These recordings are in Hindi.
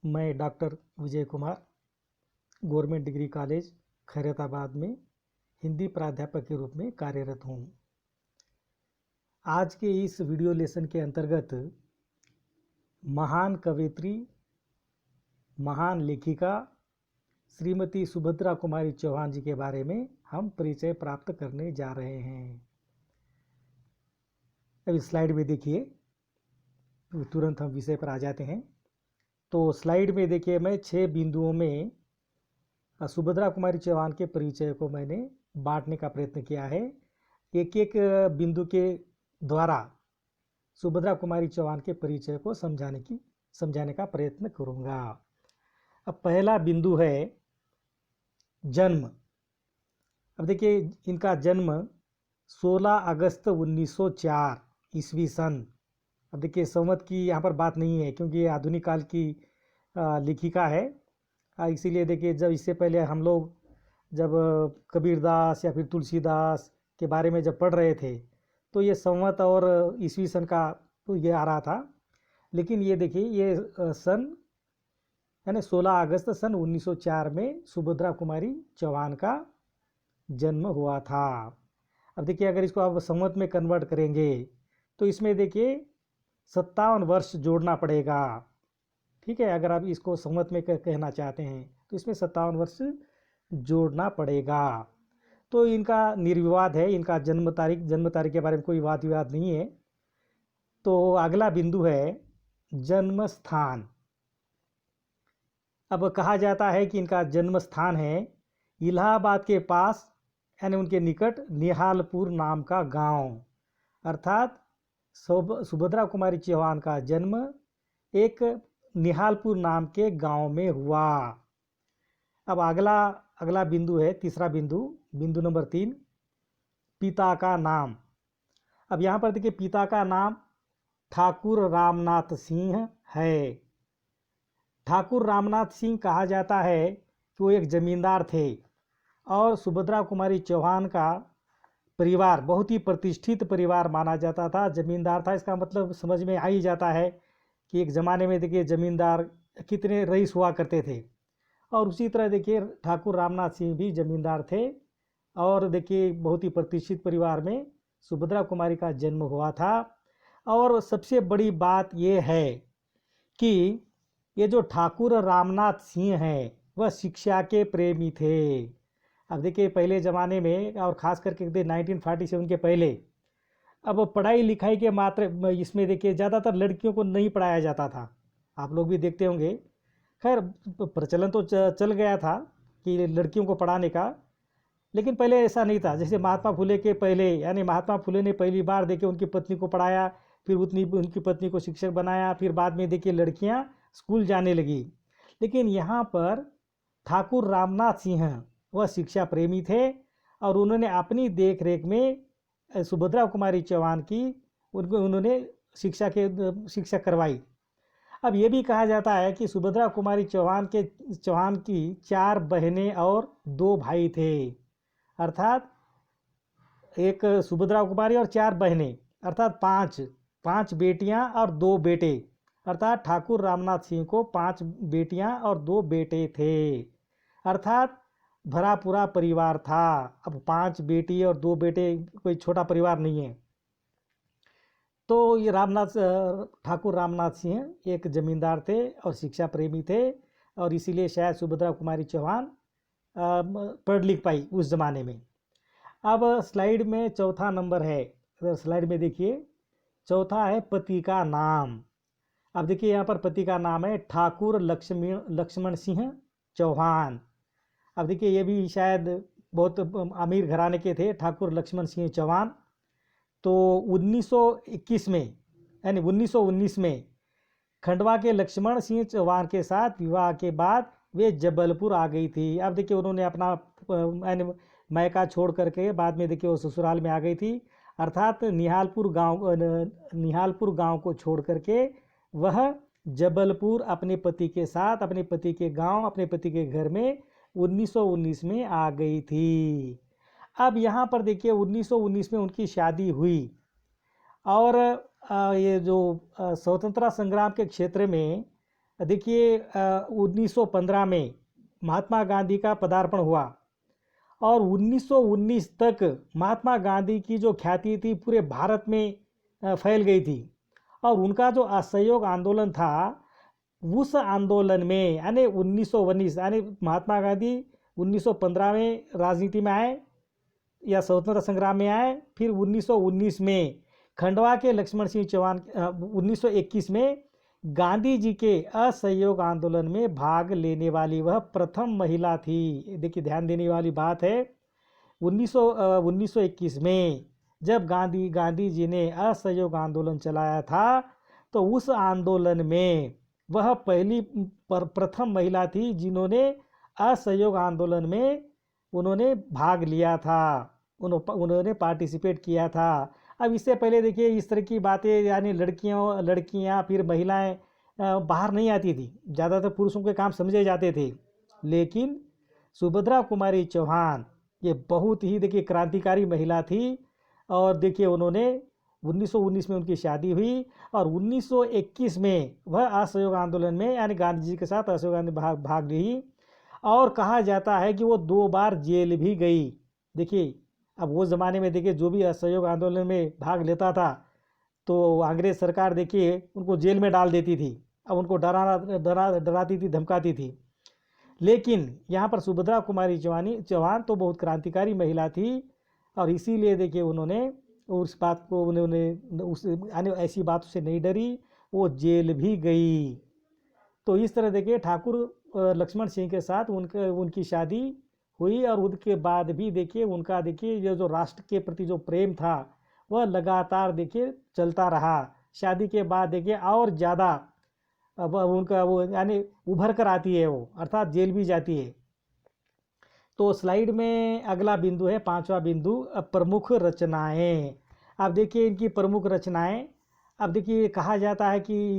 मैं doctor Vijay Kumar government degree college Khairatabad में हिंदी प्राध्यापक के रूप में कार्यरत हूँ। आज के इस वीडियो लेसन के अंतर्गत महान कवयित्री, महान लेखिका श्रीमती सुभद्रा कुमारी चौहान जी के बारे में हम परिचय प्राप्त करने जा रहे हैं। अब स्लाइड में देखिए, तो तुरंत हम विषय पर आ जाते हैं। तो स्लाइड में देखिए, मैं 6 बिंदुओं में सुभद्रा कुमारी चौहान के परिचय को मैंने बांटने का प्रयत्न किया है। एक एक बिंदु के द्वारा सुभद्रा कुमारी चौहान के परिचय को समझाने का प्रयत्न करूँगा। अब पहला बिंदु है जन्म। अब देखिए, इनका जन्म 16 अगस्त 1904 ईस्वी सन। अब देखिए, संवत की यहाँ पर बात नहीं है क्योंकि ये आधुनिक काल की लेखिका है। इसीलिए देखिए, जब इससे पहले हम लोग जब कबीरदास या फिर तुलसीदास के बारे में जब पढ़ रहे थे तो ये संवत और ईस्वी सन का तो ये आ रहा था। लेकिन ये देखिए, ये सन यानी 16 अगस्त सन 1904 में सुभद्रा कुमारी चौहान का जन्म हुआ था। अब देखिए, अगर इसको आप संवत में कन्वर्ट करेंगे तो इसमें देखिए 57 वर्ष जोड़ना पड़ेगा। ठीक है, अगर आप इसको संवत में कहना चाहते हैं तो इसमें 57 वर्ष जोड़ना पड़ेगा। तो इनका निर्विवाद है, इनका जन्म तारीख के बारे में कोई वाद विवाद नहीं है। तो अगला बिंदु है जन्म स्थान। अब कहा जाता है कि इनका जन्म स्थान है इलाहाबाद के पास यानी उनके निकट निहालपुर नाम का गांव। अर्थात सुभद्रा कुमारी चौहान का जन्म एक निहालपुर नाम के गांव में हुआ। अब अगला बिंदु है तीसरा बिंदु नंबर 3, पिता का नाम। अब यहाँ पर देखिए, पिता का नाम ठाकुर रामनाथ सिंह है। ठाकुर रामनाथ सिंह कहा जाता है कि वो एक जमींदार थे और सुभद्रा कुमारी चौहान का परिवार बहुत ही प्रतिष्ठित परिवार माना जाता था। जमींदार था, इसका मतलब समझ में आ ही जाता है कि एक ज़माने में देखिए जमींदार कितने रईस हुआ करते थे। और उसी तरह देखिए, ठाकुर रामनाथ सिंह भी जमींदार थे और देखिए बहुत ही प्रतिष्ठित परिवार में सुभद्रा कुमारी का जन्म हुआ था। और सबसे बड़ी बात ये है कि ये जो ठाकुर रामनाथ सिंह हैं वह शिक्षा के प्रेमी थे। अब देखिए, पहले ज़माने में और ख़ास करके 1947 के पहले अब पढ़ाई लिखाई के मात्र इसमें देखिए ज़्यादातर लड़कियों को नहीं पढ़ाया जाता था। आप लोग भी देखते होंगे। खैर, प्रचलन तो चल गया था कि लड़कियों को पढ़ाने का, लेकिन पहले ऐसा नहीं था। जैसे महात्मा फुले के पहले, यानी महात्मा फुले ने पहली बार देखिए उनकी पत्नी को पढ़ाया, फिर उनकी पत्नी को शिक्षक बनाया, फिर बाद में देखिए लड़कियां स्कूल जाने लगी। लेकिन यहाँ पर ठाकुर रामनाथ सिंह वह शिक्षा प्रेमी थे और उन्होंने अपनी देख रेख में सुभद्रा कुमारी चौहान की उन्होंने शिक्षा करवाई। अब ये भी कहा जाता है कि सुभद्रा कुमारी चौहान की 4 बहनें और 2 भाई थे। अर्थात एक सुभद्रा कुमारी और 4 बहनें, अर्थात 5 बेटियां और 2 बेटे। अर्थात ठाकुर रामनाथ सिंह को 5 बेटियां और 2 बेटे थे। अर्थात भरा पूरा परिवार था। अब 5 बेटी और 2 बेटे कोई छोटा परिवार नहीं है। तो ये ठाकुर रामनाथ सिंह एक जमींदार थे और शिक्षा प्रेमी थे और इसीलिए शायद सुभद्रा कुमारी चौहान पढ़ लिख पाई उस ज़माने में। अब स्लाइड में चौथा नंबर है, स्लाइड में देखिए, चौथा है पति का नाम। अब देखिए, यहाँ पर पति का नाम है ठाकुर लक्ष्मण सिंह चौहान। अब देखिए, ये भी शायद बहुत अमीर घराने के थे, ठाकुर लक्ष्मण सिंह चौहान। तो 1921 में यानी 1919 में खंडवा के लक्ष्मण सिंह चौहान के साथ विवाह के बाद वे जबलपुर आ गई थी। अब देखिए, उन्होंने अपना मायका छोड़ करके बाद में देखिए वो ससुराल में आ गई थी। अर्थात निहालपुर गांव को छोड़ करके वह जबलपुर अपने पति के साथ, अपने पति के गांव, अपने पति के घर में 1919 में आ गई थी। अब यहाँ पर देखिए, 1919 में उनकी शादी हुई और ये जो स्वतंत्रता संग्राम के क्षेत्र में देखिए 1915 में महात्मा गांधी का पदार्पण हुआ और 1919 तक महात्मा गांधी की जो ख्याति थी पूरे भारत में फैल गई थी। और उनका जो असहयोग आंदोलन था, उस आंदोलन में यानी 1919 यानी महात्मा गांधी 1915 में राजनीति में आए या स्वतंत्रता संग्राम में आए, फिर 1919 में खंडवा के लक्ष्मण सिंह चौहान 1921 में गांधी जी के असहयोग आंदोलन में भाग लेने वाली वह प्रथम महिला थी। देखिए ध्यान देने वाली बात है, 1921 में जब गांधी जी ने असहयोग आंदोलन चलाया था तो उस आंदोलन में वह पहली प्रथम महिला थी जिन्होंने असहयोग आंदोलन में उन्होंने भाग लिया था, उन्होंने पार्टिसिपेट किया था। अब इससे पहले देखिए इस तरह की बातें यानी लड़कियां फिर महिलाएं बाहर नहीं आती थी, ज़्यादातर पुरुषों के काम समझे जाते थे। लेकिन सुभद्रा कुमारी चौहान ये बहुत ही देखिए क्रांतिकारी महिला थी और देखिए उन्होंने 1919 में उनकी शादी हुई और 1921 में वह असहयोग आंदोलन में यानी गांधी जी के साथ असहयोग आंदोलन में भाग ली। और कहा जाता है कि वो 2 बार जेल भी गई। देखिए अब वो ज़माने में देखिए जो भी असहयोग आंदोलन में भाग लेता था तो अंग्रेज़ सरकार देखिए उनको जेल में डाल देती थी, अब उनको डराती थी, धमकाती थी। लेकिन यहाँ पर सुभद्रा कुमारी चौहान तो बहुत क्रांतिकारी महिला थी और इसीलिए देखिए उन्होंने उस बात को उस यानी ऐसी बातों से नहीं डरी, वो जेल भी गई। तो इस तरह देखिए ठाकुर लक्ष्मण सिंह के साथ उनकी शादी हुई और उसके बाद भी देखिए उनका देखिए ये जो राष्ट्र के प्रति जो प्रेम था वह लगातार देखिए चलता रहा। शादी के बाद देखिए और ज़्यादा अब उनका वो यानी उभर कर आती है वो, अर्थात जेल भी जाती है। तो स्लाइड में अगला बिंदु है 5वां बिंदु, प्रमुख रचनाएं। अब देखिए इनकी प्रमुख रचनाएं, अब देखिए कहा जाता है कि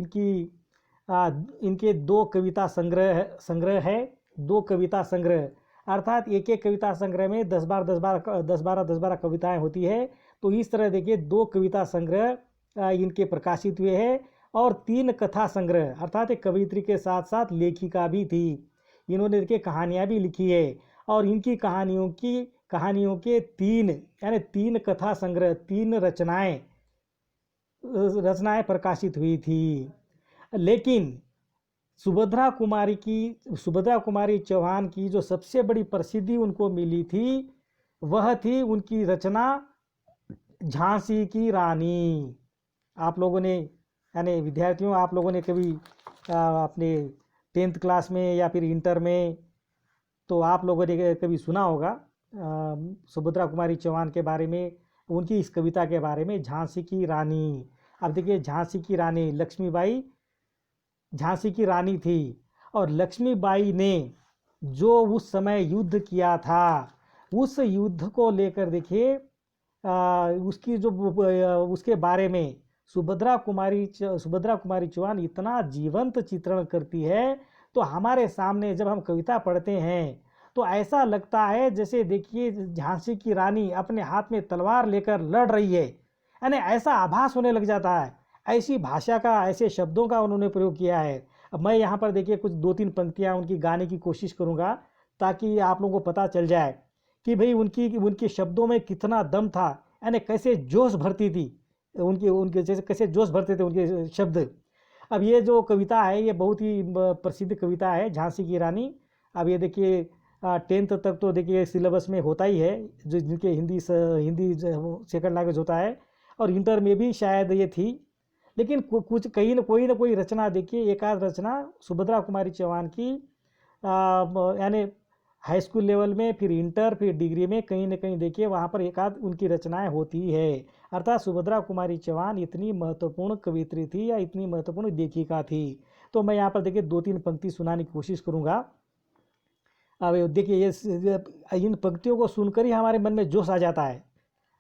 इनके 2 कविता संग्रह है, 2 कविता संग्रह, अर्थात एक कविता संग्रह में 10-12 कविताएं होती है। तो इस तरह देखिए 2 कविता संग्रह इनके प्रकाशित हुए हैं और 3 कथा संग्रह, अर्थात एक कवियत्री के साथ साथ लेखिका भी थी, इन्होंने देखिए कहानियाँ भी लिखी है और इनकी कहानियों के 3 कथा संग्रह 3 रचनाएं प्रकाशित हुई थी। लेकिन सुभद्रा कुमारी चौहान की जो सबसे बड़ी प्रसिद्धि उनको मिली थी वह थी उनकी रचना झांसी की रानी। आप लोगों ने यानी विद्यार्थियों आप लोगों ने कभी अपने 10th क्लास में या फिर इंटर में तो आप लोगों ने कभी सुना होगा सुभद्रा कुमारी चौहान के बारे में, उनकी इस कविता के बारे में, झांसी की रानी। अब देखिए झांसी की रानी लक्ष्मीबाई झांसी की रानी थी और लक्ष्मीबाई ने जो उस समय युद्ध किया था उस युद्ध को लेकर देखिए उसके बारे में सुभद्रा कुमारी चौहान इतना जीवंत चित्रण करती है। तो हमारे सामने जब हम कविता पढ़ते हैं तो ऐसा लगता है जैसे देखिए झांसी की रानी अपने हाथ में तलवार लेकर लड़ रही है, यानी ऐसा आभास होने लग जाता है। ऐसी भाषा का, ऐसे शब्दों का उन्होंने प्रयोग किया है। अब मैं यहाँ पर देखिए कुछ 2-3 पंक्तियाँ उनकी गाने की कोशिश करूँगा ताकि आप लोगों को पता चल जाए कि भाई उनके शब्दों में कितना दम था, यानी कैसे जोश भरती थी उनके जैसे कैसे जोश भरते थे उनके शब्द। अब ये जो कविता है ये बहुत ही प्रसिद्ध कविता है झांसी की रानी। अब ये देखिए 10th तक तो देखिए सिलेबस में होता ही है, जो जिनके हिंदी सेकंड लैंग्वेज होता है, और इंटर में भी शायद ये थी। लेकिन कुछ कोई ना कोई रचना देखिए, एक आध रचना सुभद्रा कुमारी चौहान की यानी हाई स्कूल लेवल में, फिर इंटर, फिर डिग्री में कहीं ना कहीं देखिए वहाँ पर एक आध उनकी रचनाएं होती है। अर्थात सुभद्रा कुमारी चौहान इतनी महत्वपूर्ण कवित्री थी या इतनी महत्वपूर्ण लेखिका थी। तो मैं यहाँ पर देखिए 2-3 पंक्ति सुनाने की कोशिश करूँगा। अब देखिए ये इन पंक्तियों को सुनकर ही हमारे मन में जोश आ जाता है।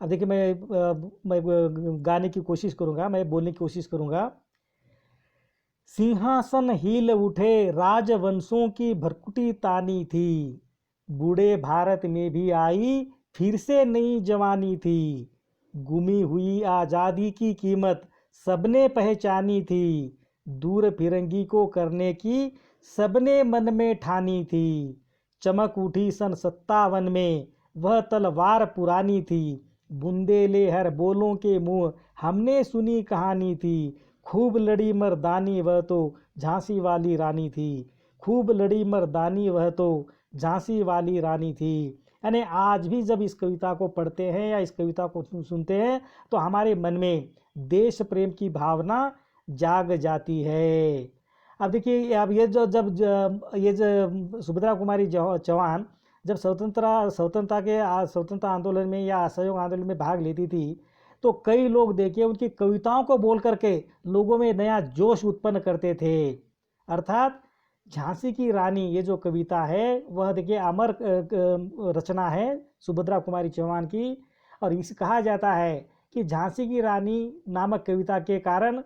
अब देखिए मैं गाने की कोशिश करूँगा, मैं बोलने की कोशिश करूँगा। सिंहासन हिल उठे राजवंशों की भरकुटी तानी थी, बूढ़े भारत में भी आई फिर से नई जवानी थी, गुमी हुई आज़ादी की कीमत सबने पहचानी थी, दूर फिरंगी को करने की सबने मन में ठानी थी। चमक उठी सन 57 में, वह तलवार पुरानी थी। बुंदेले हर बोलों के मुँह, हमने सुनी कहानी थी। खूब लड़ी मर्दानी वह तो झांसी वाली रानी थी। खूब लड़ी मर्दानी वह तो झांसी वाली रानी थी। यानी आज भी जब इस कविता को पढ़ते हैं या इस कविता को सुनते हैं तो हमारे मन में देश प्रेम की भावना जाग जाती है। अब देखिए, अब ये जो सुभद्रा कुमारी चौहान जब स्वतंत्रता आंदोलन में या असहयोग आंदोलन में भाग लेती थी तो कई लोग देखिए उनकी कविताओं को बोल करके लोगों में नया जोश उत्पन्न करते थे। अर्थात झांसी की रानी ये जो कविता है वह देखिए अमर रचना है सुभद्रा कुमारी चौहान की। और इस कहा जाता है कि झांसी की रानी नामक कविता के कारण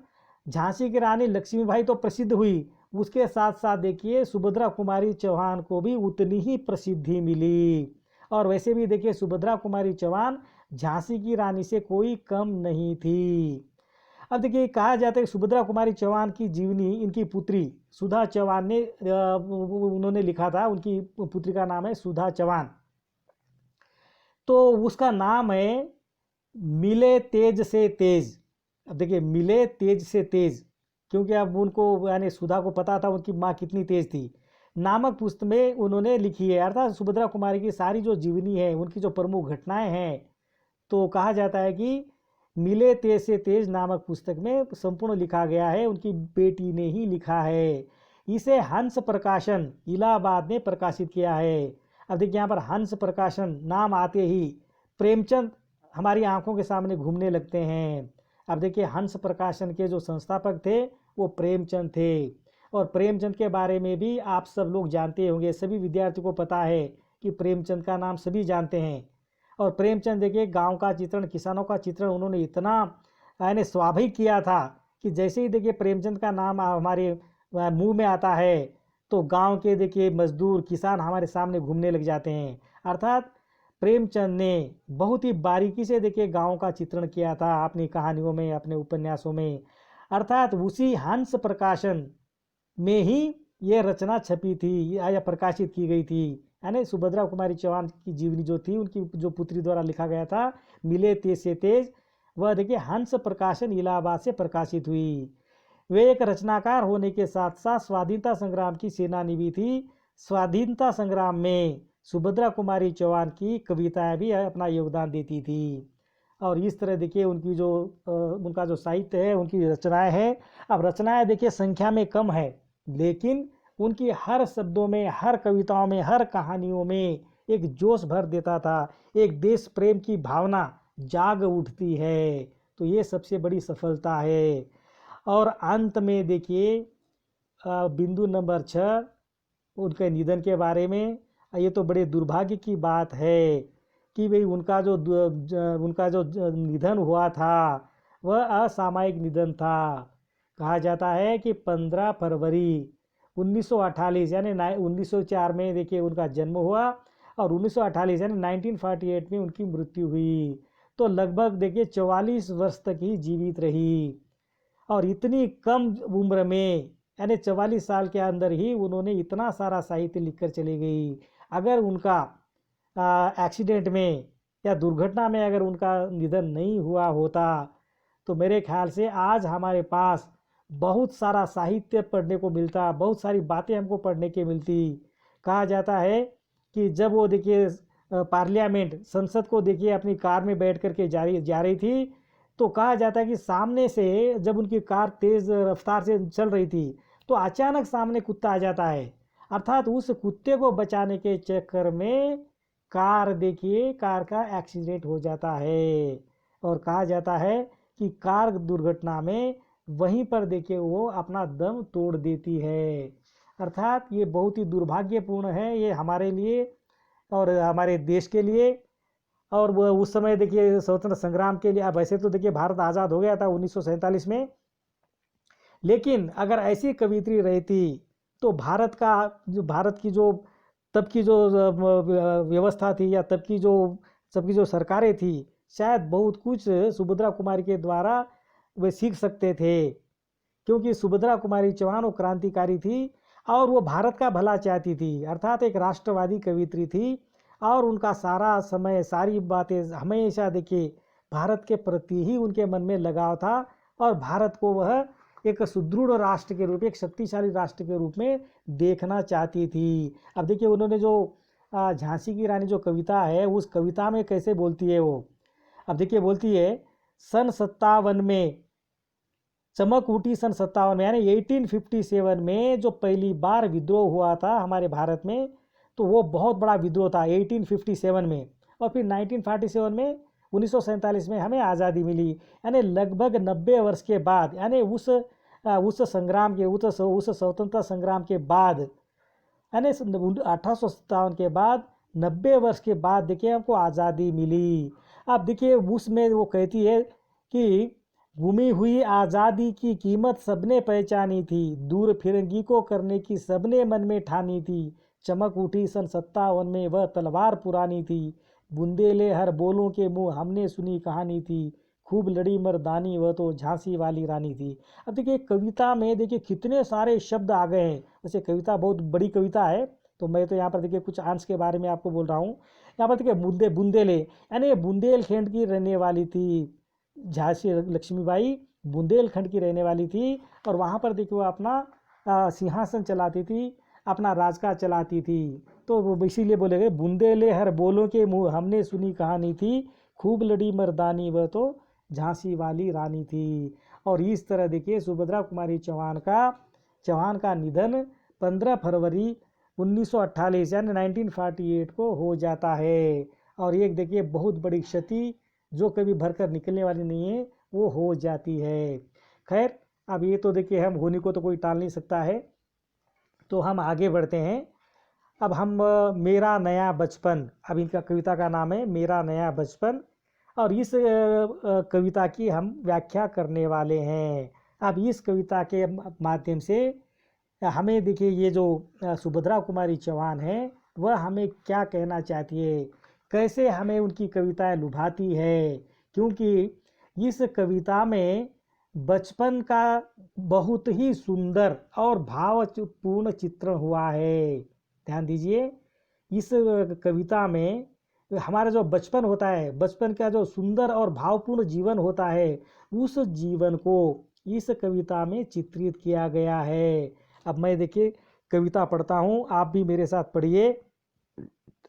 झांसी की रानी लक्ष्मीबाई तो प्रसिद्ध हुई, उसके साथ साथ देखिए सुभद्रा कुमारी चौहान को भी उतनी ही प्रसिद्धि मिली। और वैसे भी देखिए सुभद्रा कुमारी चौहान झांसी की रानी से कोई कम नहीं थी। अब देखिए कहा जाता है कि सुभद्रा कुमारी चौहान की जीवनी इनकी पुत्री सुधा चौहान ने उन्होंने लिखा था। उनकी पुत्री का नाम है सुधा चौहान। तो उसका नाम है मिले तेज से तेज। अब देखिए मिले तेज से तेज, क्योंकि अब उनको यानी सुधा को पता था उनकी माँ कितनी तेज थी, नामक पुस्तक में उन्होंने लिखी है। अर्थात सुभद्रा कुमारी की सारी जो जीवनी है, उनकी जो प्रमुख घटनाएं हैं, तो कहा जाता है कि मिले तेज से तेज नामक पुस्तक में संपूर्ण लिखा गया है, उनकी बेटी ने ही लिखा है। इसे हंस प्रकाशन इलाहाबाद ने प्रकाशित किया है। अब देखिए यहाँ पर हंस प्रकाशन नाम आते ही प्रेमचंद हमारी आंखों के सामने घूमने लगते हैं। अब देखिए हंस प्रकाशन के जो संस्थापक थे वो प्रेमचंद थे। और प्रेमचंद के बारे में भी आप सब लोग जानते होंगे, सभी विद्यार्थियों को पता है कि प्रेमचंद का नाम सभी जानते हैं। और प्रेमचंद देखिए गांव का चित्रण, किसानों का चित्रण उन्होंने इतना यानी स्वाभाविक किया था कि जैसे ही देखिए प्रेमचंद का नाम हमारे मुंह में आता है तो गांव के देखिए मजदूर किसान हमारे सामने घूमने लग जाते हैं। अर्थात प्रेमचंद ने बहुत ही बारीकी से देखिए गांव का चित्रण किया था अपनी कहानियों में, अपने उपन्यासों में। अर्थात उसी हंस प्रकाशन में ही ये रचना छपी थी या प्रकाशित की गई थी। यानी सुभद्रा कुमारी चौहान की जीवनी जो थी, उनकी जो पुत्री द्वारा लिखा गया था मिले तेज से तेज, वह देखिए हंस प्रकाशन इलाहाबाद से प्रकाशित हुई। वे एक रचनाकार होने के साथ साथ स्वाधीनता संग्राम की सेनानी भी थी। स्वाधीनता संग्राम में सुभद्रा कुमारी चौहान की कविताएं भी अपना योगदान देती थी। और इस तरह देखिए उनकी जो उनका जो साहित्य है, उनकी रचनाएं हैं। अब रचनाएं देखिए संख्या में कम है, लेकिन उनकी हर शब्दों में, हर कविताओं में, हर कहानियों में एक जोश भर देता था, एक देश प्रेम की भावना जाग उठती है। तो ये सबसे बड़ी सफलता है। और अंत में देखिए बिंदु नंबर 6 उनके निधन के बारे में। ये तो बड़े दुर्भाग्य की बात है कि भाई उनका जो निधन हुआ था वह असामयिक निधन था। कहा जाता है कि 15 फरवरी 1948 यानी 1904 में देखिए उनका जन्म हुआ और 1948 यानी 1948 में उनकी मृत्यु हुई। तो लगभग देखिए 44 वर्ष तक ही जीवित रही। और इतनी कम उम्र में यानी 44 साल के अंदर ही उन्होंने इतना सारा साहित्य लिखकर चली गई। अगर उनका एक्सीडेंट में या दुर्घटना में अगर उनका निधन नहीं हुआ होता तो मेरे ख्याल से आज हमारे पास बहुत सारा साहित्य पढ़ने को मिलता, बहुत सारी बातें हमको पढ़ने के मिलती। कहा जाता है कि जब वो देखिए पार्लियामेंट संसद को देखिए अपनी कार में बैठ करके जा रही थी, तो कहा जाता है कि सामने से जब उनकी कार तेज़ रफ्तार से चल रही थी तो अचानक सामने कुत्ता आ जाता है। अर्थात उस कुत्ते को बचाने के चक्कर में कार का एक्सीडेंट हो जाता है। और कहा जाता है कि कार दुर्घटना में वहीं पर देखिए वो अपना दम तोड़ देती है। अर्थात ये बहुत ही दुर्भाग्यपूर्ण है ये हमारे लिए और हमारे देश के लिए। और वो उस समय देखिए स्वतंत्रता संग्राम के लिए, अब वैसे तो देखिए भारत आज़ाद हो गया था 1947 में, लेकिन अगर ऐसी कवित्री रहती तो भारत की जो तब की जो व्यवस्था थी या तब की जो सबकी जो सरकारें थी, शायद बहुत कुछ सुभद्रा कुमारी के द्वारा वे सीख सकते थे क्योंकि सुभद्रा कुमारी चौहान वो क्रांतिकारी थी और वो भारत का भला चाहती थी, अर्थात एक राष्ट्रवादी कवित्री थी। और उनका सारा समय, सारी बातें हमेशा देखिए भारत के प्रति ही उनके मन में लगाव था और भारत को वह एक सुदृढ़ राष्ट्र के रूप, एक शक्तिशाली राष्ट्र के रूप में देखना चाहती थी। अब देखिए उन्होंने जो झांसी की रानी जो कविता है, उस कविता में कैसे बोलती है वो। अब देखिए बोलती है, सन 57 में चमक उठी, सन 57 में यानी 1857 में जो पहली बार विद्रोह हुआ था हमारे भारत में, तो वो बहुत बड़ा विद्रोह था 1857 में। और फिर 1947 में 1947 में हमें आज़ादी मिली। यानी लगभग 90 वर्ष के बाद, यानी उस संग्राम के उस स्वतंत्रता संग्राम के बाद, यानी 1857 के बाद 90 वर्ष के बाद देखिए हमको आज़ादी मिली। अब देखिए उसमें वो कहती है कि गुमी हुई आज़ादी की कीमत सबने पहचानी थी, दूर फिरंगी को करने की सबने मन में ठानी थी, चमक उठी सन 57 में वह तलवार पुरानी थी, बुंदेले हर बोलों के मुंह हमने सुनी कहानी थी, खूब लड़ी मर्दानी वह तो झांसी वाली रानी थी। अब देखिए कविता में देखिए कितने सारे शब्द आ गए हैं। वैसे कविता बहुत बड़ी कविता है, तो मैं तो यहाँ पर देखिए कुछ अंश के बारे में आपको बोल रहा हूँ। यहाँ पर देखिए बुंदेले यानी बुंदेलखंड की रहने वाली थी झांसी लक्ष्मीबाई, बुंदेलखंड की रहने वाली थी। और वहाँ पर देखिए वो अपना सिंहासन चलाती थी, अपना राजकाज चलाती थी। तो वो इसीलिए बोले गए, बुंदेले हर बोलों के मुँह हमने सुनी कहानी थी, खूब लड़ी मर्दानी वह तो झांसी वाली रानी थी। और इस तरह देखिए सुभद्रा कुमारी चौहान का निधन 15 फरवरी 1948 यानी 1948 को हो जाता है। और एक देखिए बहुत बड़ी क्षति जो कभी भरकर निकलने वाली नहीं है, वो हो जाती है। खैर अब ये तो देखिए हम होने को तो कोई टाल नहीं सकता है, तो हम आगे बढ़ते हैं। अब हम मेरा नया बचपन, अब इनका कविता का नाम है मेरा नया बचपन, और इस कविता की हम व्याख्या करने वाले हैं। अब इस कविता के माध्यम से हमें देखिए ये जो सुभद्रा कुमारी चौहान है वह हमें क्या कहना चाहती है, कैसे हमें उनकी कविताएं लुभाती है। क्योंकि इस कविता में बचपन का बहुत ही सुंदर और भावपूर्ण चित्रण हुआ है। ध्यान दीजिए, इस कविता में हमारा जो बचपन होता है, बचपन का जो सुंदर और भावपूर्ण जीवन होता है, उस जीवन को इस कविता में चित्रित किया गया है। अब मैं देखिए कविता पढ़ता हूँ, आप भी मेरे साथ पढ़िए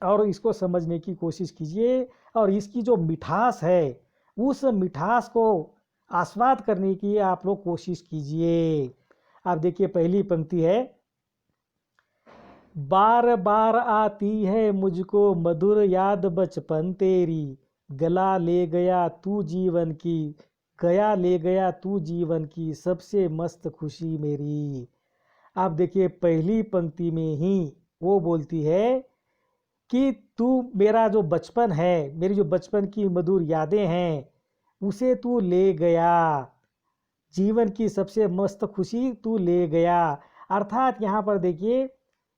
और इसको समझने की कोशिश कीजिए, और इसकी जो मिठास है उस मिठास को आस्वाद करने की आप लोग कोशिश कीजिए। आप देखिए पहली पंक्ति है, बार बार आती है मुझको मधुर याद बचपन तेरी, गला ले गया तू जीवन की, गया ले गया तू जीवन की सबसे मस्त खुशी मेरी। आप देखिए पहली पंक्ति में ही वो बोलती है कि तू मेरा जो बचपन है, मेरी जो बचपन की मधुर यादें हैं, उसे तू ले गया, जीवन की सबसे मस्त खुशी तू ले गया। अर्थात यहाँ पर देखिए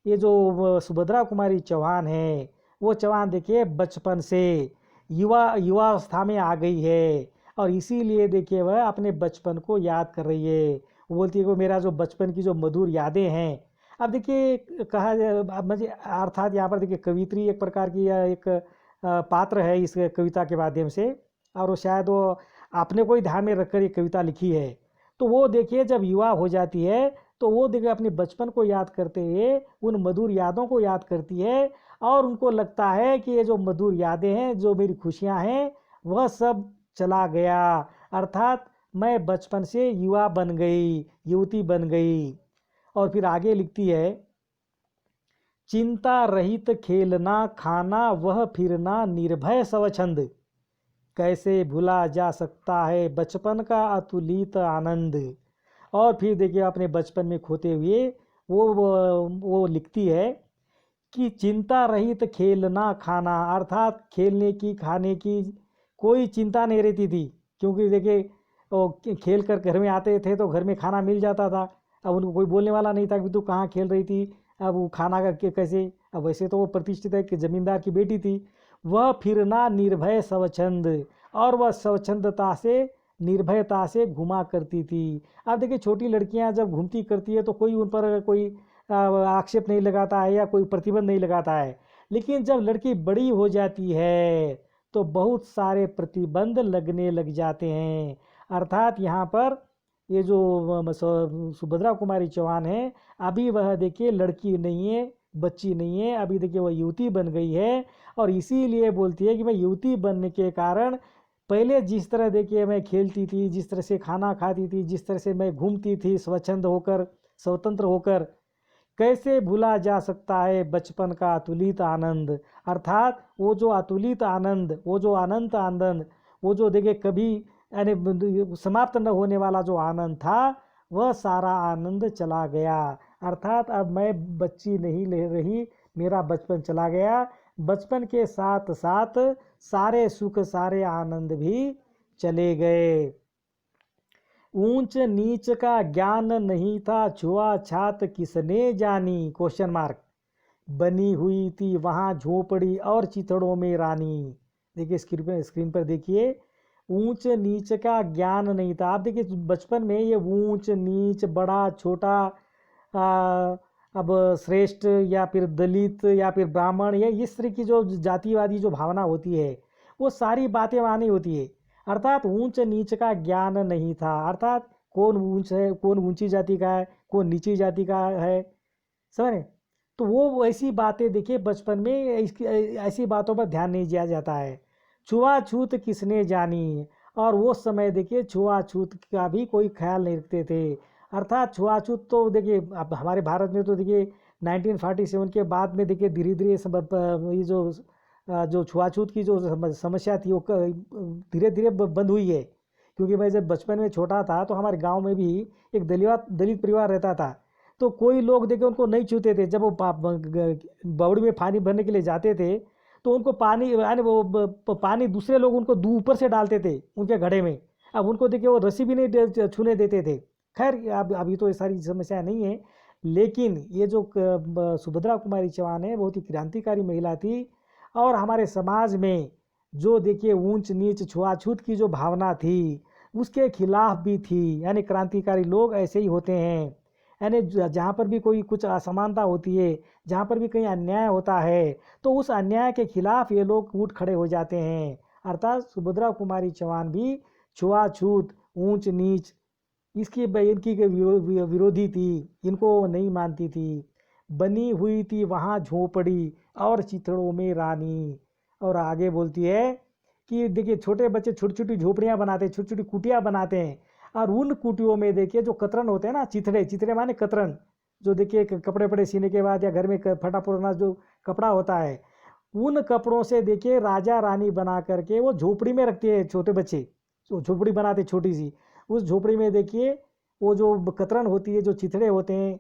ये जो सुभद्रा कुमारी चौहान है, वो चौहान देखिए बचपन से युवावस्था में आ गई है, और इसीलिए देखिए वह अपने बचपन को याद कर रही है। वो बोलती है कि मेरा जो बचपन की जो मधुर यादें हैं। अब देखिए कहा मुझे अर्थात यहाँ पर देखिए कवित्री एक प्रकार की एक पात्र है इस कविता के माध्यम से, और वो शायद वो आपने कोई ध्यान में रखकर ये कविता लिखी है। तो वो देखिए जब युवा हो जाती है तो वो देखिए अपने बचपन को याद करते हुए उन मधुर यादों को याद करती है, और उनको लगता है कि ये जो मधुर यादें हैं, जो मेरी खुशियाँ हैं, वह सब चला गया। अर्थात मैं बचपन से युवा बन गई, युवती बन गई। और फिर आगे लिखती है, चिंता रहित खेलना खाना वह फिरना निर्भय स्वच्छंद, कैसे भुला जा सकता है बचपन का अतुलित आनंद। और फिर देखिए अपने बचपन में खोते हुए वो लिखती है कि चिंता रहित खेलना खाना, अर्थात खेलने की खाने की कोई चिंता नहीं रहती थी, क्योंकि देखिए वो खेल कर घर में आते थे तो घर में खाना मिल जाता था। अब उनको कोई बोलने वाला नहीं था कि तू कहाँ खेल रही थी, अब वो खाना का कैसे। अब वैसे तो वो प्रतिष्ठित है कि जमींदार की बेटी थी। वह फिरना निर्भय स्वच्छंद, और वह स्वच्छंदता से निर्भयता से घुमा करती थी। अब देखिए छोटी लड़कियां जब घूमती करती है तो कोई उन पर कोई आक्षेप नहीं लगाता है या कोई प्रतिबंध नहीं लगाता है, लेकिन जब लड़की बड़ी हो जाती है तो बहुत सारे प्रतिबंध लगने लग जाते हैं। अर्थात यहाँ पर ये जो सुभद्रा कुमारी चौहान है, अभी वह देखिए लड़की नहीं है, बच्ची नहीं है, अभी देखिए वह युवती बन गई है। और इसीलिए बोलती है कि मैं युवती बनने के कारण पहले जिस तरह देखिए मैं खेलती थी, जिस तरह से खाना खाती थी, जिस तरह से मैं घूमती थी स्वच्छंद होकर, स्वतंत्र होकर, कैसे भूला जा सकता है बचपन का अतुलित आनंद। अर्थात वो जो अतुलित आनंद, वो जो अनंत आनंद, वो जो देखिए कभी यानी समाप्त न होने वाला जो आनंद था, वह सारा आनंद चला गया। अर्थात अब मैं बच्ची नहीं ले रही, मेरा बचपन चला गया। बचपन के साथ साथ सारे सुख सारे आनंद भी चले गए। ऊंच नीच का ज्ञान नहीं था, छुआछात किसने जानी, क्वेश्चन मार्क। बनी हुई थी वहाँ झोपड़ी और चिथड़ों में रानी। देखिए स्क्रीन पर देखिए, ऊंच नीच का ज्ञान नहीं था। आप देखिए बचपन में ये ऊंच नीच, बड़ा छोटा, अब श्रेष्ठ या फिर दलित या फिर ब्राह्मण, या इस तरह की जो जातिवादी जो भावना होती है, वो सारी बातें वहाँ नहीं होती है। अर्थात ऊंच नीच का ज्ञान नहीं था। अर्थात कौन ऊंच है, कौन ऊंची जाति का है, कौन नीची जाति का है, समझ। तो वो ऐसी बातें देखिए बचपन में ऐसी बातों पर ध्यान नहीं दिया जाता है। छुआछूत किसने जानी, और वो समय देखिए छुआछूत का भी कोई ख्याल नहीं रखते थे। अर्थात छुआछूत तो देखिए अब हमारे भारत में तो देखिए 1947 के बाद में देखिए धीरे धीरे ये जो छुआछूत की जो समस्या थी वो धीरे धीरे बंद हुई है। क्योंकि मैं जब बचपन में छोटा था तो हमारे गांव में भी एक दलित परिवार रहता था, तो कोई लोग देखे उनको नहीं छूते थे। जब वो बावड़ी में पानी भरने के लिए जाते थे तो उनको पानी यानी वो पानी दूसरे लोग उनको ऊपर से डालते थे उनके घड़े में। अब उनको देखिए वो रस्सी भी नहीं छूने देते थे। खैर अब अभी तो ये सारी समस्या नहीं है, लेकिन ये जो सुभद्रा कुमारी चौहान है बहुत ही क्रांतिकारी महिला थी। और हमारे समाज में जो देखिए ऊंच नीच छुआछूत की जो भावना थी उसके खिलाफ भी थी। यानी क्रांतिकारी लोग ऐसे ही होते हैं, यानी जहाँ पर भी कोई कुछ असमानता होती है, जहाँ पर भी कहीं अन्याय होता है, तो उस अन्याय के खिलाफ ये लोग उठ खड़े हो जाते हैं। अर्थात सुभद्रा कुमारी चौहान भी छुआछूत, ऊंच नीच, इनकी विरोधी थी, इनको नहीं मानती थी। बनी हुई थी वहाँ झोपड़ी और चिथड़ों में रानी। और आगे बोलती है कि देखिए छोटे बच्चे छोटी छोटी झोपड़ियाँ बनाते हैं, छोटी छोटी कुटियाँ बनाते हैं, और उन कुटियों में देखिए जो कतरन होते हैं ना, चिथड़े, चिथड़े माने कतरन, जो देखिए कपड़े वपड़े सीने के बाद या घर में फटा पुराना जो कपड़ा होता है, उन कपड़ों से देखिए राजा रानी बना करके वो झोपड़ी में रखते हैं छोटे बच्चे। तो झोपड़ी बनाते छोटी सी, उस झोपड़ी में देखिए वो जो कतरन होती है, जो चिथड़े होते हैं,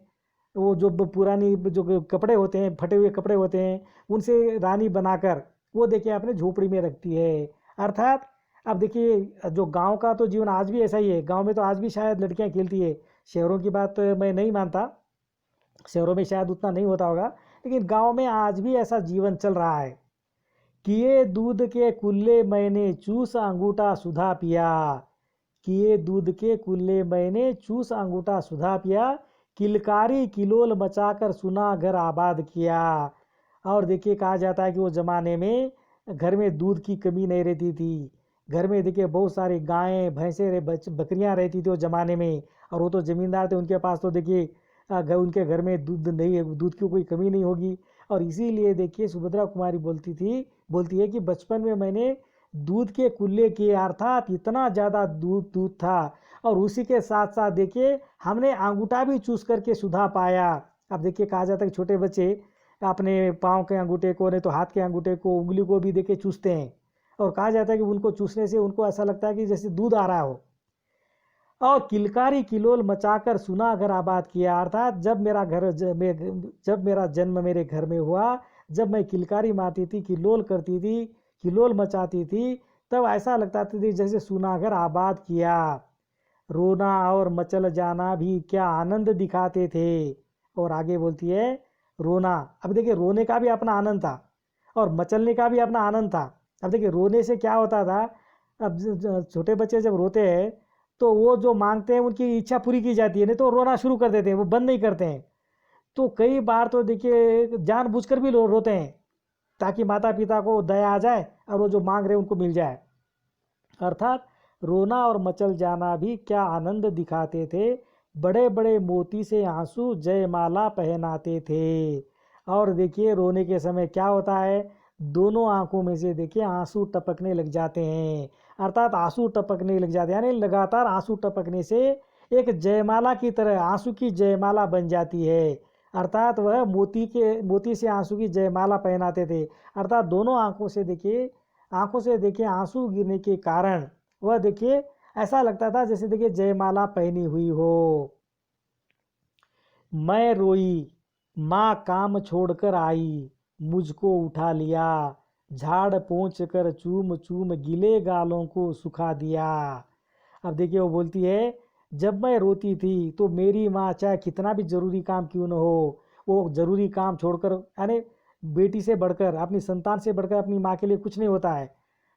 वो जो पुरानी जो कपड़े होते हैं, फटे हुए कपड़े होते हैं, उनसे रानी बनाकर वो देखिए अपने झोपड़ी में रखती है। अर्थात अब देखिए जो गांव का तो जीवन आज भी ऐसा ही है। गांव में तो आज भी शायद लड़कियां खेलती है, शहरों की बात मैं नहीं मानता, शहरों में शायद उतना नहीं होता होगा, लेकिन गांव में आज भी ऐसा जीवन चल रहा है। किए दूध के कुल्ले मैंने चूस अंगूठा सुधा पिया, किए दूध के कुल्ले मैंने चूस अंगूठा सुधा पिया, किलकारी किलोल मचाकर सुना घर आबाद किया। और देखिए कहा जाता है कि वो ज़माने में घर में दूध की कमी नहीं रहती थी। घर में देखिए बहुत सारी गायें भैंसें बकरियां रहती थी उस ज़माने में, और वो तो ज़मींदार थे, उनके पास तो देखिए उनके घर में दूध नहीं, दूध की कोई कमी नहीं होगी। और इसीलिए देखिए सुभद्रा कुमारी बोलती है कि बचपन में मैंने दूध के कुल्ले किए, अर्थात इतना ज़्यादा दूध था, और उसी के साथ साथ देखिए हमने अंगूठा भी चूस करके सुधा पाया। अब देखिए कहा जाता है कि छोटे बच्चे अपने पाँव के अंगूठे को, नहीं तो हाथ के अंगूठे को, उंगली को भी देखिए चूसते हैं, और कहा जाता है कि उनको चूसने से उनको ऐसा लगता है कि जैसे दूध आ रहा हो। और किलकारी किलोल मचाकर सुना घर आबाद किया, अर्थात जब मेरा जन्म मेरे घर में हुआ, जब मैं किलकारी मारती थी, किलोल करती थी, किलोल मचाती थी, तब ऐसा लगता था जैसे सुना घर आबाद किया। रोना और मचल जाना भी क्या आनंद दिखाते थे। और आगे बोलती है रोना, अब देखिए रोने का भी अपना आनंद था और मचलने का भी अपना आनंद था। अब देखिए रोने से क्या होता था, अब छोटे बच्चे जब रोते हैं तो वो जो मांगते हैं उनकी इच्छा पूरी की जाती है, नहीं तो रोना शुरू कर देते हैं, वो बंद नहीं करते हैं। तो कई बार तो देखिए जानबूझकर भी रोते हैं ताकि माता पिता को दया आ जाए और वो जो मांग रहे हैं उनको मिल जाए। अर्थात रोना और मचल जाना भी क्या आनंद दिखाते थे। बड़े बड़े मोती से आंसू जयमाला पहनाते थे। और देखिए रोने के समय क्या होता है, दोनों आंखों में से देखिए आंसू टपकने लग जाते हैं। अर्थात आंसू टपकने लग जाते हैं, यानी लगातार आंसू टपकने से एक जयमाला की तरह आंसू की जयमाला बन जाती है। अर्थात वह मोती से आंसू की जयमाला पहनाते थे। अर्थात दोनों आंखों से देखिए आंसू गिरने के कारण वह देखिए ऐसा लगता था जैसे देखिए जयमाला पहनी हुई हो। मैं रोई, माँ काम छोड़कर आई, मुझको उठा लिया, झाड़ पोंछ कर चूम चूम गीले गालों को सुखा दिया। अब देखिए वो बोलती है, जब मैं रोती थी तो मेरी माँ चाहे कितना भी ज़रूरी काम क्यों न हो, वो ज़रूरी काम छोड़कर, यानी बेटी से बढ़कर, अपनी संतान से बढ़कर अपनी माँ के लिए कुछ नहीं होता है,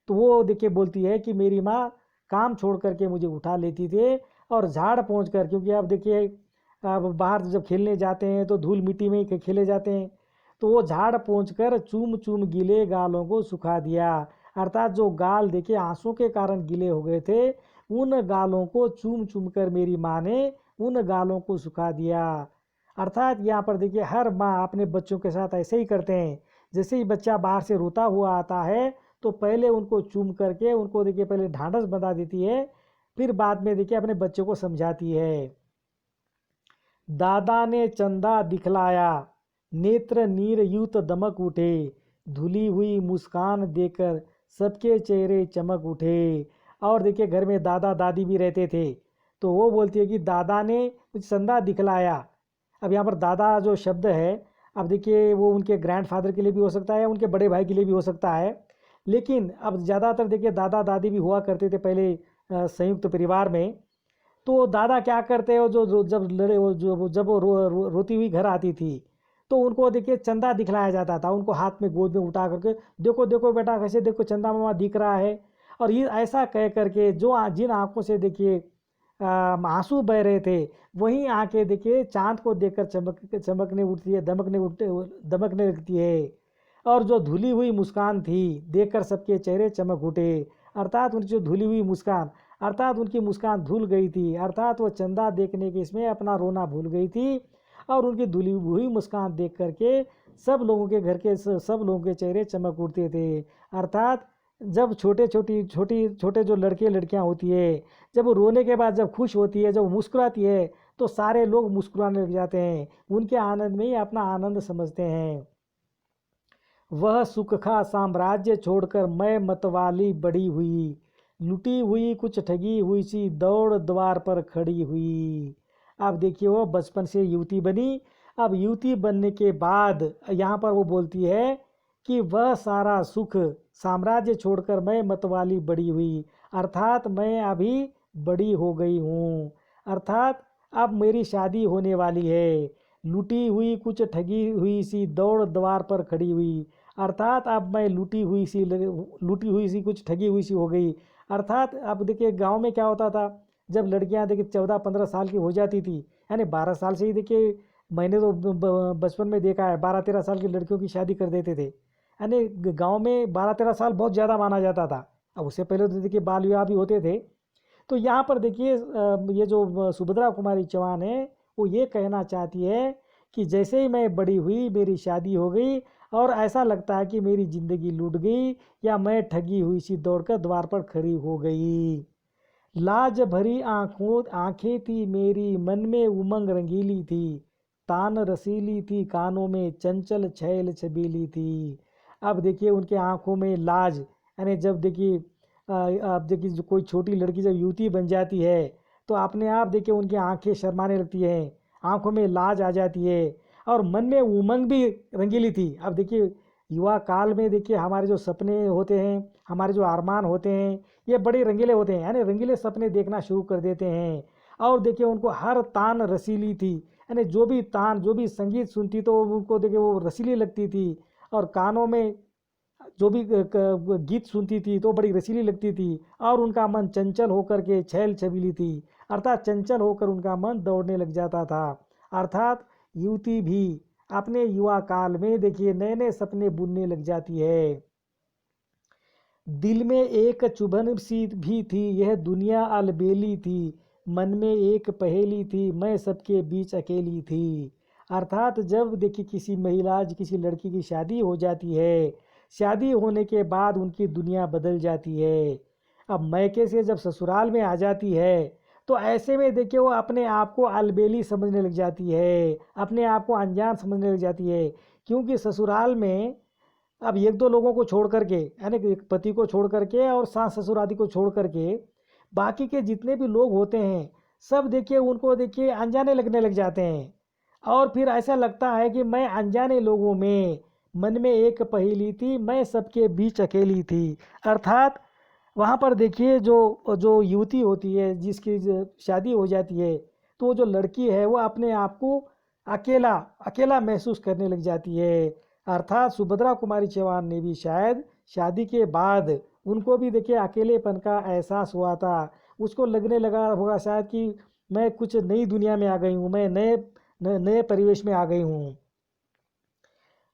तो वो देखिए बोलती है कि मेरी माँ काम छोड़ करके मुझे उठा लेती थी और झाड़ पोंछ कर, क्योंकि अब देखिए अब बाहर जब खेलने जाते हैं तो धूल मिट्टी में ही खेले जाते हैं, तो वो झाड़ पोंछ कर चूम चूम गीले गालों को सुखा दिया। अर्थात जो गाल देखिए आंसू के कारण गीले हो गए थे, उन गालों को चूम चूम कर मेरी माँ ने उन गालों को सुखा दिया। अर्थात यहाँ पर देखिए हर माँ अपने बच्चों के साथ ऐसे ही करते हैं। जैसे ही बच्चा बाहर से रोता हुआ आता है तो पहले उनको चूम करके उनको देखिए पहले ढांढस बंधा देती है, फिर बाद में देखिए अपने बच्चों को समझाती है। दादा ने चंदा दिखलाया, नेत्र नीर यूत दमक उठे, धुली हुई मुस्कान देकर सबके चेहरे चमक उठे। और देखिए घर में दादा दादी भी रहते थे, तो वो बोलती है कि दादा ने कुछ चंदा दिखलाया। अब यहाँ पर दादा जो शब्द है, अब देखिए वो उनके ग्रैंडफादर के लिए भी हो सकता है, उनके बड़े भाई के लिए भी हो सकता है, लेकिन अब ज़्यादातर देखिए दादा दादी भी हुआ करते थे पहले संयुक्त परिवार में। तो दादा क्या करते हो, जब लड़े वो जो जब वो रोती हुई घर आती थी तो उनको देखिए चंदा दिखलाया जाता था, उनको हाथ में गोद में उठा करके, देखो देखो बेटा कैसे देखो चंदा मामा दिख रहा है। और ये ऐसा कह करके जिन आंखों से देखिए आंसू बह रहे थे, वहीं आंखें देखिए चांद को देखकर चमकने उठती है, दमकने लगती है। और जो धुली हुई मुस्कान थी देखकर सबके चेहरे चमक उठे। अर्थात उनकी जो धुली हुई मुस्कान, अर्थात उनकी मुस्कान धुल गई थी, अर्थात वो चंदा देखने के इसमें अपना रोना भूल गई थी। और उनकी धुली हुई मुस्कान देख करके सब लोगों के घर के सब लोगों के चेहरे चमक उठते थे। अर्थात जब छोटे जो लड़के लड़कियां होती है, जब वो रोने के बाद जब खुश होती है, जब वो मुस्कुराती है, तो सारे लोग मुस्कुराने लग जाते हैं, उनके आनंद में ही अपना आनंद समझते हैं। वह सुख का साम्राज्य छोड़कर मैं मतवाली बड़ी हुई, लुटी हुई कुछ ठगी हुई सी दौड़ द्वार पर खड़ी हुई। अब देखिए वो बचपन से युवती बनी, अब युवती बनने के बाद यहाँ पर वो बोलती है कि वह सारा सुख साम्राज्य छोड़कर मैं मतवाली बड़ी हुई, अर्थात मैं अभी बड़ी हो गई हूँ। अर्थात अब मेरी शादी होने वाली है। लुटी हुई कुछ ठगी हुई सी दौड़ द्वार पर खड़ी हुई, अर्थात अब मैं लुटी हुई सी कुछ ठगी हुई सी हो गई। अर्थात अब देखिए गांव में क्या होता था, जब लड़कियां देखिए 14-15 साल की हो जाती थी, यानी 12 साल से ही देखिए, मैंने तो बचपन में देखा है 12-13 साल की लड़कियों की शादी कर देते थे, यानी गांव में 12-13 साल बहुत ज़्यादा माना जाता था। अब उससे पहले तो देखिए बाल विवाह भी होते थे। तो यहाँ पर देखिए ये जो सुभद्रा कुमारी चौहान है, वो ये कहना चाहती है कि जैसे ही मैं बड़ी हुई मेरी शादी हो गई और ऐसा लगता है कि मेरी ज़िंदगी लूट गई या मैं ठगी हुई सी दौड़कर द्वार पर खड़ी हो गई। लाज भरी आंखें थी मेरी, मन में उमंग रंगीली थी, तान रसीली थी कानों में चंचल छैल छबीली थी। अब देखिए उनके आंखों में लाज, यानी जब देखिए अब देखिए जो कोई छोटी लड़की जब युवती बन जाती है तो अपने आप देखिए उनकी आंखें शर्माने लगती हैं, आंखों में लाज आ जाती है और मन में उमंग भी रंगीली थी। अब देखिए युवा काल में देखिए हमारे जो सपने होते हैं, हमारे जो अरमान होते हैं, ये बड़े रंगीले होते हैं, यानी रंगीले सपने देखना शुरू कर देते हैं। और देखिए उनको हर तान रसीली थी, यानी जो भी संगीत सुनती तो उनको देखिए वो रसीली लगती थी। और कानों में जो भी गीत सुनती थी तो बड़ी रसीली लगती थी, और उनका मन चंचल होकर के छैल छबीली थी, अर्थात चंचल होकर उनका मन दौड़ने लग जाता था। अर्थात युवती भी अपने युवा काल में देखिए नए नए सपने बुनने लग जाती है। दिल में एक चुभन सी भी थी, यह दुनिया अलबेली थी, मन में एक पहेली थी, मैं सबके बीच अकेली थी। अर्थात जब देखिए किसी महिला किसी लड़की की शादी हो जाती है, शादी होने के बाद उनकी दुनिया बदल जाती है। अब मैके से जब ससुराल में आ जाती है तो ऐसे में देखिए वो अपने आप को अलबेली समझने लग जाती है, अपने आप को अनजान समझने लग जाती है, क्योंकि ससुराल में अब एक दो लोगों को छोड़ करके, यानी कि एक पति को छोड़ करके और सास ससुर आदि को छोड़ करके बाकी के जितने भी लोग होते हैं सब देखिए उनको देखिए अनजाने लगने लग जाते हैं। और फिर ऐसा लगता है कि मैं अनजाने लोगों में, मन में एक पहेली थी, मैं सबके बीच अकेली थी। अर्थात वहाँ पर देखिए जो जो युवती होती है जिसकी शादी हो जाती है, तो वो जो लड़की है वो अपने आप को अकेला अकेला महसूस करने लग जाती है। अर्थात सुभद्रा कुमारी चौहान ने भी शायद शादी के बाद उनको भी देखिए अकेलेपन का एहसास हुआ था। उसको लगने लगा होगा शायद कि मैं कुछ नई दुनिया में आ गई हूँ, मैं नए परिवेश में आ गई हूँ।